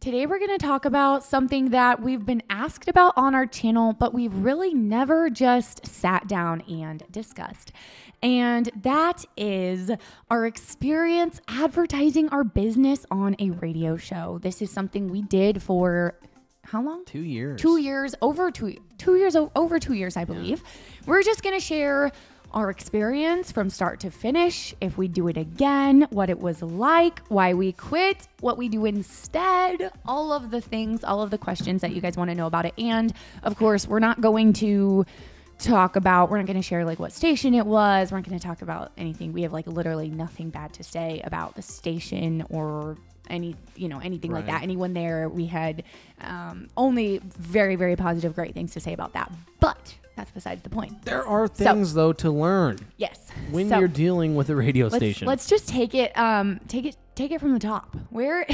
Today we're going to talk about something that we've been asked about on our channel, but we've really never just sat down and discussed. And that is our experience advertising our business on a radio show. This is something we did for how long? 2 years. 2 years, over 2 years, over 2 years, I believe. Yeah. We're just going to share our experience from start to finish, if we do it again, what it was like, why we quit, what we do instead, all of the things, all of the questions that you guys want to know about it. And of course, we're not going to share like what station it was. We're not going to talk about anything. We have like literally nothing bad to say about the station or anything like that. Anyone there, we had only very, very positive, great things to say about that. But that's besides the point. There are things though to learn. Yes. When you're dealing with a radio station. Let's just take it from the top. Where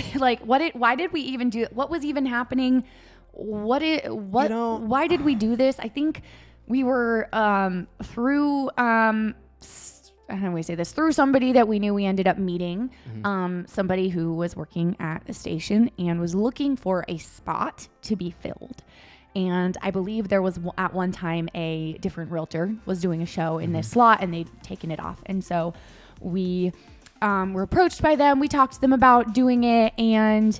why did we even do it? What was even happening? Why did we do this? I think we were through through somebody that we knew. We ended up meeting somebody who was working at a station and was looking for a spot to be filled. And I believe there was at one time a different realtor was doing a show in this slot and they'd taken it off. And so we were approached by them. We talked to them about doing it. And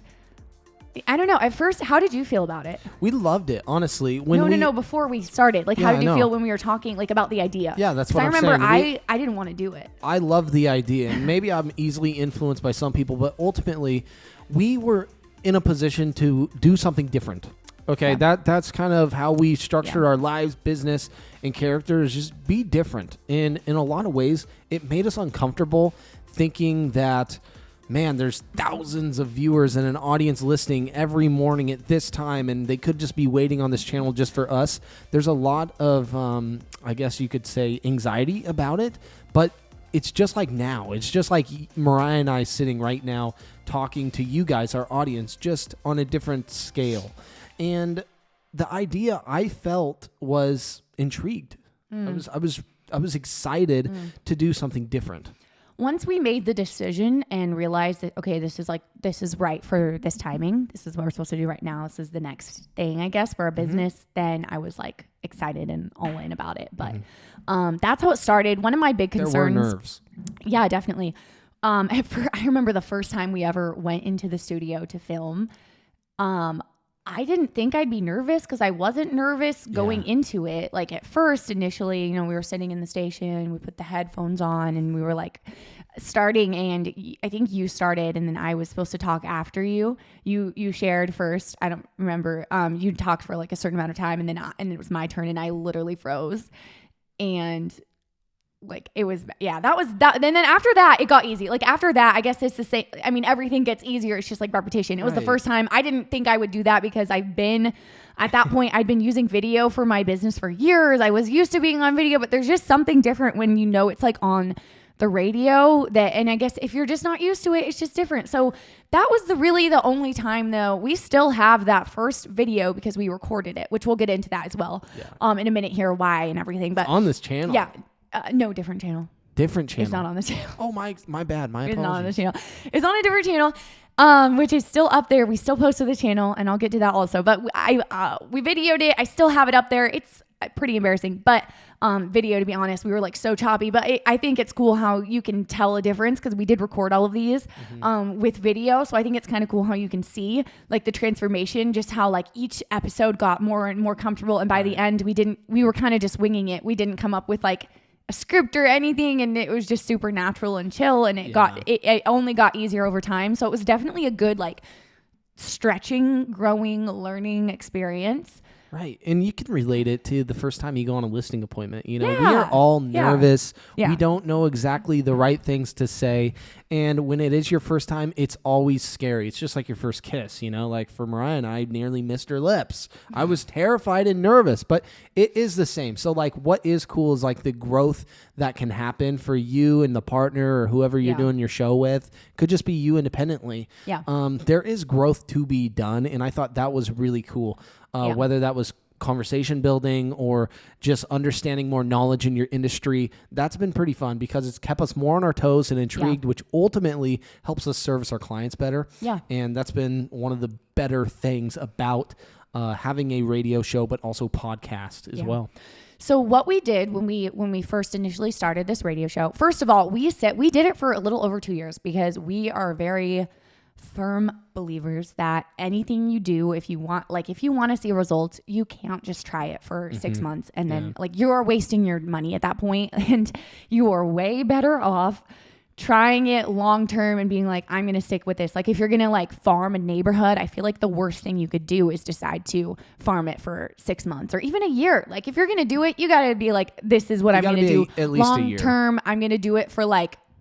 I don't know. At first, how did you feel about it? We loved it, honestly. No. Before we started, how did you feel when we were talking about the idea? Yeah, that's what I'm saying. I remember I didn't want to do it. I love the idea. And maybe I'm easily influenced by some people, but ultimately we were in a position to do something different. Okay, that's kind of how we structured our lives, business, and characters. Just be different. And in a lot of ways, it made us uncomfortable thinking that, man, there's thousands of viewers and an audience listening every morning at this time, and they could just be waiting on this channel just for us. There's a lot of, I guess you could say, anxiety about it, but it's just like now. It's just like Mariah and I sitting right now talking to you guys, our audience, just on a different scale. And the idea I felt was intrigued. I was excited to do something different. Once we made the decision and realized that, okay, this is right for this timing. This is what we're supposed to do right now. This is the next thing, I guess, for our business. Then I was like excited and all in about it. But that's how it started. One of my big concerns. There were nerves. Yeah, definitely. I remember the first time we ever went into the studio to film. I didn't think I'd be nervous because I wasn't nervous going into it. Like at first, initially, we were sitting in the station, we put the headphones on and we were like starting, and I think you started and then I was supposed to talk after you. You shared first. I don't remember. You talked for like a certain amount of time and then it was my turn and I literally froze. And like it was, that was that. And then after that, it got easy. Like after that, I guess it's the same. I mean, everything gets easier. It's just like repetition. It was the first time. I didn't think I would do that because at that point, I'd been using video for my business for years. I was used to being on video, but there's just something different when it's like on the radio and I guess if you're just not used to it, it's just different. So that was really the only time though. We still have that first video because we recorded it, which we'll get into that as well. In a minute here, why and everything. But on this channel. Yeah. No, different channel. Different channel. It's not on the channel. Oh, my bad. My apologies. It's not on the channel. It's on a different channel, which is still up there. We still post to the channel, and I'll get to that also. But we videoed it. I still have it up there. It's pretty embarrassing, but video, to be honest, we were like so choppy. But I think it's cool how you can tell a difference because we did record all of these with video. So I think it's kind of cool how you can see like the transformation, just how like each episode got more and more comfortable. And by the end, we were kind of just winging it. We didn't come up with like a script or anything, and it was just super natural and chill, and it only got easier over time. So it was definitely a good like stretching, growing, learning experience. Right. And you can relate it to the first time you go on a listing appointment. We are all nervous. Yeah. We don't know exactly the right things to say. And when it is your first time, it's always scary. It's just like your first kiss, like for Mariah and I nearly missed her lips. I was terrified and nervous, but it is the same. So like what is cool is like the growth that can happen for you and the partner or whoever you're doing your show with. Could just be you independently. Yeah. There is growth to be done. And I thought that was really cool. Whether that was conversation building or just understanding more knowledge in your industry. That's been pretty fun because it's kept us more on our toes and intrigued, which ultimately helps us service our clients better. Yeah. And that's been one of the better things about having a radio show, but also podcast as well. So what we did when we first initially started this radio show, first of all, we did it for a little over 2 years because we are very firm believers that anything you do, if you want to see results, you can't just try it for 6 months and then you are wasting your money at that point, and you are way better off trying it long term and being like, I'm going to stick with this. Like if you're going to farm a neighborhood, I feel like the worst thing you could do is decide to farm it for 6 months or even a year. Like if you're going to do it, you got to be like, this is what I'm going to do at least long a year. Term. I'm going to do it for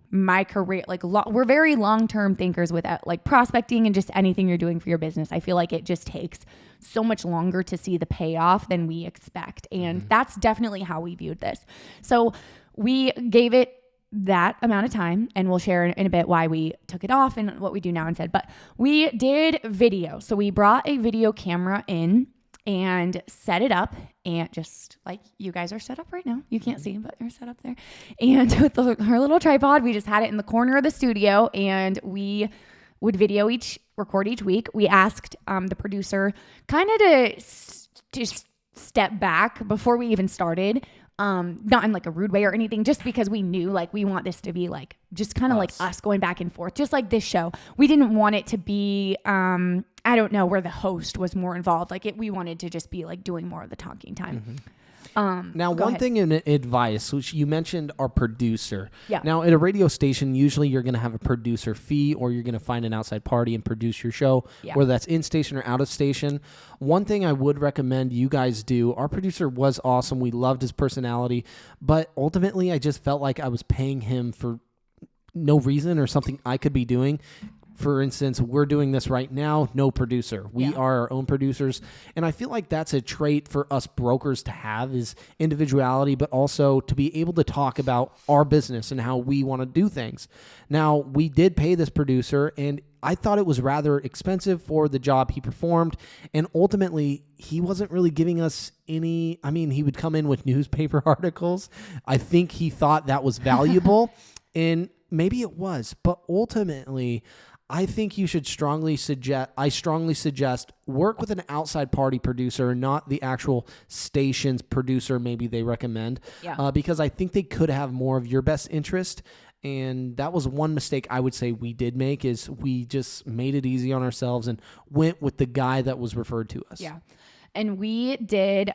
my career. We're very long-term thinkers with prospecting and just anything you're doing for your business. I feel like it just takes so much longer to see the payoff than we expect. And that's definitely how we viewed this. So we gave it that amount of time, and we'll share in a bit why we took it off and what we do now instead. But we did video. So we brought a video camera in and set it up, and just like you guys are set up right now. You can't see, but you're set up there. And with our little tripod, we just had it in the corner of the studio, and we would record each week. We asked the producer kind of to just step back before we even started. Not in a rude way or anything, just because we knew we want this to be just kind of like us going back and forth, just like this show. We didn't want it to be, I don't know, where the host was more involved. We wanted to just be doing more of the talking time. Now, one thing in advice, which you mentioned our producer. Yeah. Now, at a radio station, usually you're going to have a producer fee, or you're going to find an outside party and produce your show, whether that's in station or out of station. One thing I would recommend you guys do, our producer was awesome. We loved his personality, but ultimately I just felt like I was paying him for no reason or something I could be doing. For instance, we're doing this right now, no producer. We are our own producers. And I feel like that's a trait for us brokers to have, is individuality, but also to be able to talk about our business and how we want to do things. Now, we did pay this producer, and I thought it was rather expensive for the job he performed. And ultimately, he wasn't really giving us any, he would come in with newspaper articles. I think he thought that was valuable, and maybe it was, but ultimately, I think you should strongly suggest work with an outside party producer, not the actual station's producer maybe they recommend, because I think they could have more of your best interest. And that was one mistake I would say we did make, is we just made it easy on ourselves and went with the guy that was referred to us. Yeah. And we did,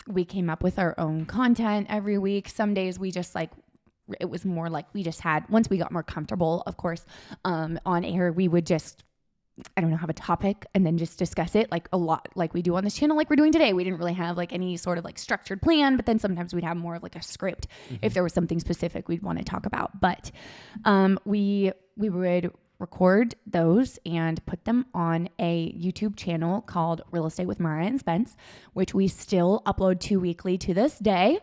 we came up with our own content every week. Some days we just it was more we just had, once we got more comfortable, of course, on air, we would just, have a topic and then just discuss it a lot, like we do on this channel, like we're doing today. We didn't really have any sort of structured plan, but then sometimes we'd have more of a script if there was something specific we'd want to talk about. But we would record those and put them on a YouTube channel called Real Estate with Mariah and Spence, which we still upload 2 weekly to this day.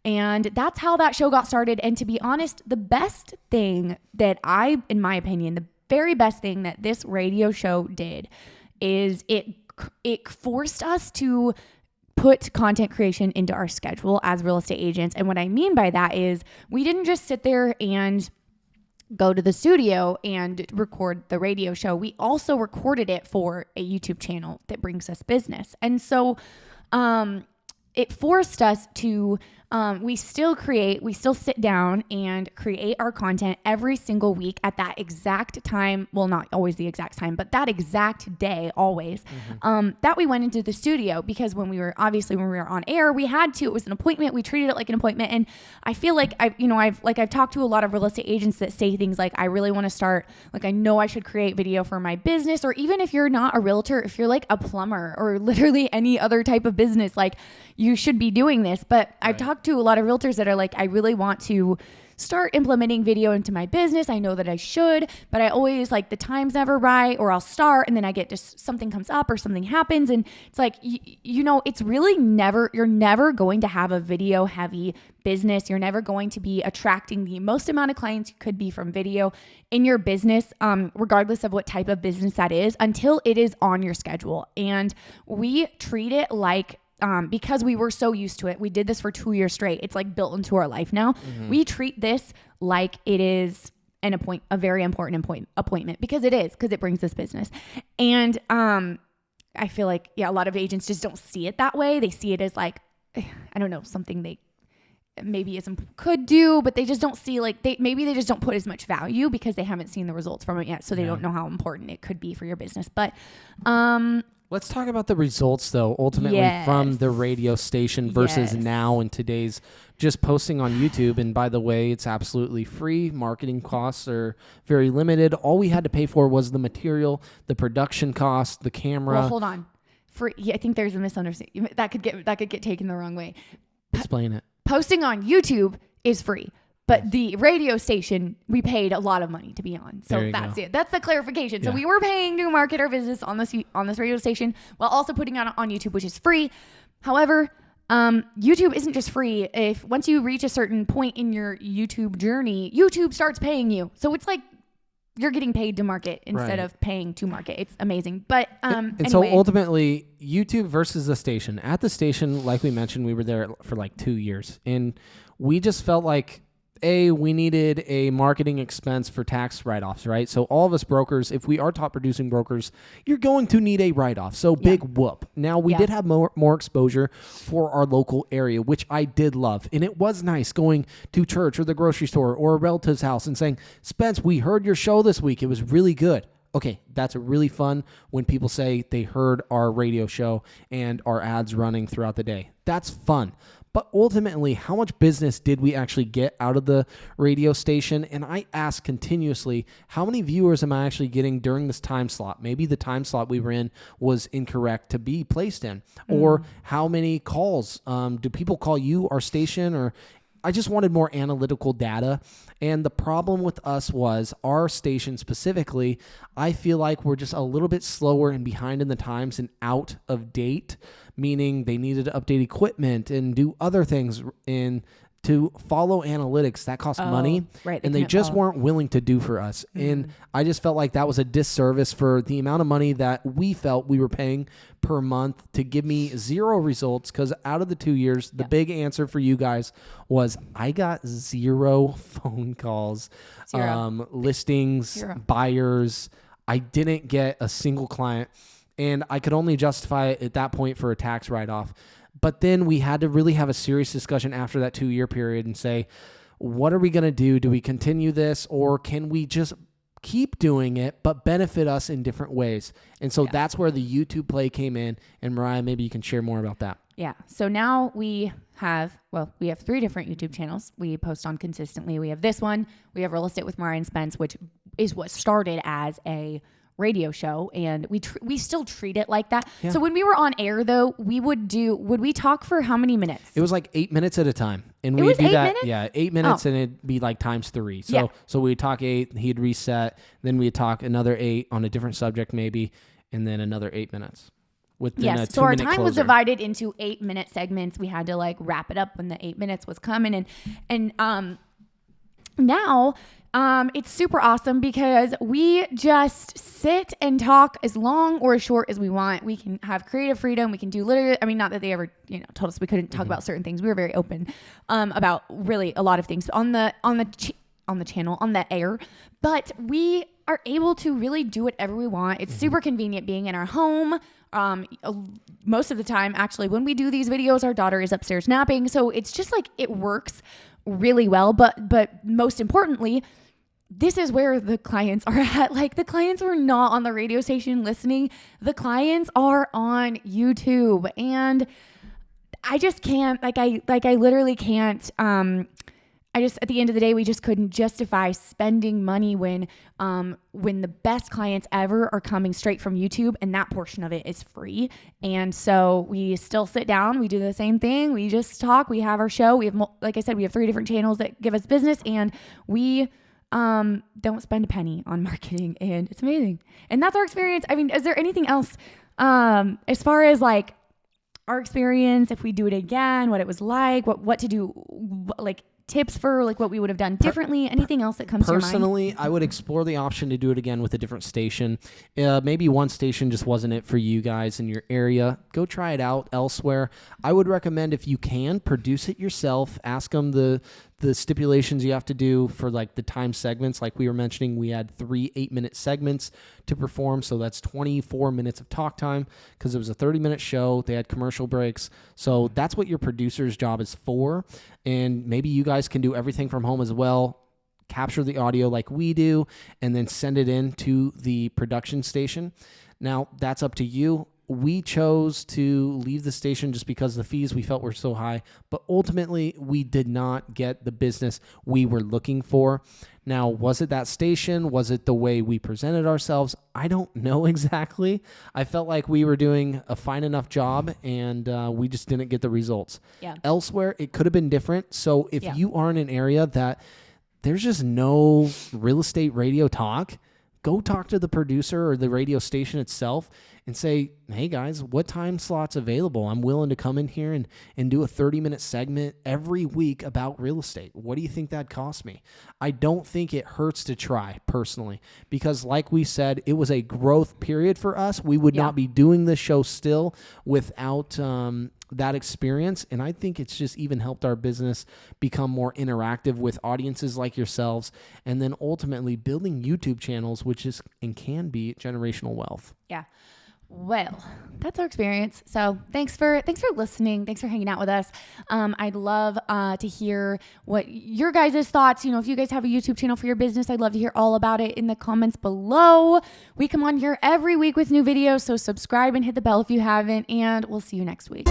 And that's how that show got started. And to be honest, the best thing that in my opinion, the very best thing that this radio show did is it forced us to put content creation into our schedule as real estate agents. And what I mean by that is we didn't just sit there and go to the studio and record the radio show. We also recorded it for a YouTube channel that brings us business. And so it forced us to we still sit down and create our content every single week at that exact time. Well, not always the exact time, but that exact day, always, that we went into the studio, because when we were on air, we had to, it was an appointment. We treated it like an appointment. And I feel like I've talked to a lot of real estate agents that say things like, I really want to start, I know I should create video for my business. Or even if you're not a realtor, if you're a plumber or literally any other type of business, you should be doing this. But I've talked to a lot of realtors that are I really want to start implementing video into my business. I know that I should, but I always the time's never right, or I'll start and then I get just something comes up or something happens. And it's it's really you're never going to have a video heavy business. You're never going to be attracting the most amount of clients you could be from video in your business, regardless of what type of business that is, until it is on your schedule. And we treat it like because we were so used to it, we did this for 2 years straight. It's like built into our life now. We treat this like it is a very important appointment, because it brings us business. And I feel like, a lot of agents just don't see it that way. They see it as like, I don't know, something they maybe could do, but they just don't see maybe they just don't put as much value because they haven't seen the results from it yet. So they don't know how important it could be for your business. But, let's talk about the results though, ultimately from the radio station versus now in today's just posting on YouTube. And by the way, it's absolutely free. Marketing costs are very limited. All we had to pay for was the material, the production cost, the camera. Well, hold on. I think there's a misunderstanding. That could get taken the wrong way. Explain it. Posting on YouTube is free, but the radio station, we paid a lot of money to be on. So that's it. That's the clarification. So we were paying to market our business on this radio station while also putting it on YouTube, which is free. However, YouTube isn't just free. Once you reach a certain point in your YouTube journey, YouTube starts paying you. So it's like you're getting paid to market instead of paying to market. It's amazing. But anyway. So ultimately, YouTube versus the station. At the station, like we mentioned, we were there for like 2 years. And we just felt like, we needed a marketing expense for tax write-offs, right? So all of us brokers, if we are top producing brokers, you're going to need a write-off. So big whoop. Now, we did have more exposure for our local area, which I did love. And it was nice going to church or the grocery store or a relative's house and saying, Spence, we heard your show this week. It was really good. Okay, that's really fun when people say they heard our radio show and our ads running throughout the day. That's fun. But ultimately, how much business did we actually get out of the radio station? And I ask continuously, how many viewers am I actually getting during this time slot? Maybe the time slot we were in was incorrect to be placed in. Or how many calls do people call you, our station? Or I just wanted more analytical data. And the problem with us was our station specifically, I feel like we're just a little bit slower and behind in the times and out of date, meaning they needed to update equipment and do other things to follow analytics. That costs money, right? And they just weren't willing to do for us. And I just felt like that was a disservice for the amount of money that we felt we were paying per month to give me zero results. Because out of the 2 years, the big answer for you guys was I got zero phone calls, listings, buyers. I didn't get a single client. And I could only justify it at that point for a tax write-off. But then we had to really have a serious discussion after that 2 year period and say, what are we going to do? Do we continue this, or can we just keep doing it but benefit us in different ways? And so that's where the YouTube play came in. And Mariah, maybe you can share more about that. Yeah. So now we have 3 different YouTube channels we post on consistently. We have this one. We have Real Estate with Mariah and Spence, which is what started as a radio show, and we still treat it like that. So when we were on air though, would we talk for how many minutes? It was like 8 minutes at a time, and we'd do that. Yeah, 8 minutes, and it'd be like times 3. So we'd talk 8, he'd reset, then we'd talk another 8 on a different subject maybe, and then another 8 minutes. So our time was divided into 8-minute segments. We had to like wrap it up when the 8 minutes was coming, and now it's super awesome because we just sit and talk as long or as short as we want. We can have creative freedom. We can do literally, not that they ever, told us we couldn't talk about certain things. We were very open about really a lot of things on the channel, on the air, but we are able to really do whatever we want. It's super convenient being in our home. Most of the time, actually, when we do these videos, our daughter is upstairs napping. So it's just like, it works really well. But most importantly, this is where the clients are at. Like, the clients are not on the radio station listening. The clients are on YouTube. And I just can't, I literally can't, at the end of the day, we just couldn't justify spending money when the best clients ever are coming straight from YouTube, and that portion of it is free. And so we still sit down, we do the same thing. We just talk, we have our show. We have, like I said, we have 3 different channels that give us business, and we don't spend a penny on marketing, and it's amazing. And that's our experience. Is there anything else as far as like our experience, if we do it again, what it was like, what to do, like tips for like what we would have done differently? Anything else that comes to your mind? Personally, I would explore the option to do it again with a different station. Maybe one station just wasn't it for you guys in your area. Go try it out elsewhere. I would recommend, if you can, produce it yourself. Ask them the stipulations you have to do for like the time segments. Like we were mentioning, we had 3 8-minute segments to perform. So that's 24 minutes of talk time because it was a 30-minute show. They had commercial breaks. So that's what your producer's job is for. And maybe you guys can do everything from home as well. Capture the audio like we do and then send it in to the production station. Now that's up to you. We chose to leave the station just because the fees we felt were so high, but ultimately we did not get the business we were looking for. Now, was it that station? Was it the way we presented ourselves? I don't know exactly. I felt like we were doing a fine enough job and we just didn't get the results. Yeah. Elsewhere, it could have been different. So if you are in an area that there's just no real estate radio talk, go talk to the producer or the radio station itself and say, hey guys, what time slot's available? I'm willing to come in here and do a 30-minute segment every week about real estate. What do you think that cost me? I don't think it hurts to try personally, because like we said, it was a growth period for us. We would not be doing this show still without that experience. And I think it's just even helped our business become more interactive with audiences like yourselves, and then ultimately building YouTube channels, which is and can be generational wealth. Yeah. Well, that's our experience. So thanks for listening. Thanks for hanging out with us. I'd love to hear what your guys' thoughts. If you guys have a YouTube channel for your business, I'd love to hear all about it in the comments below. We come on here every week with new videos, so subscribe and hit the bell if you haven't, and we'll see you next week.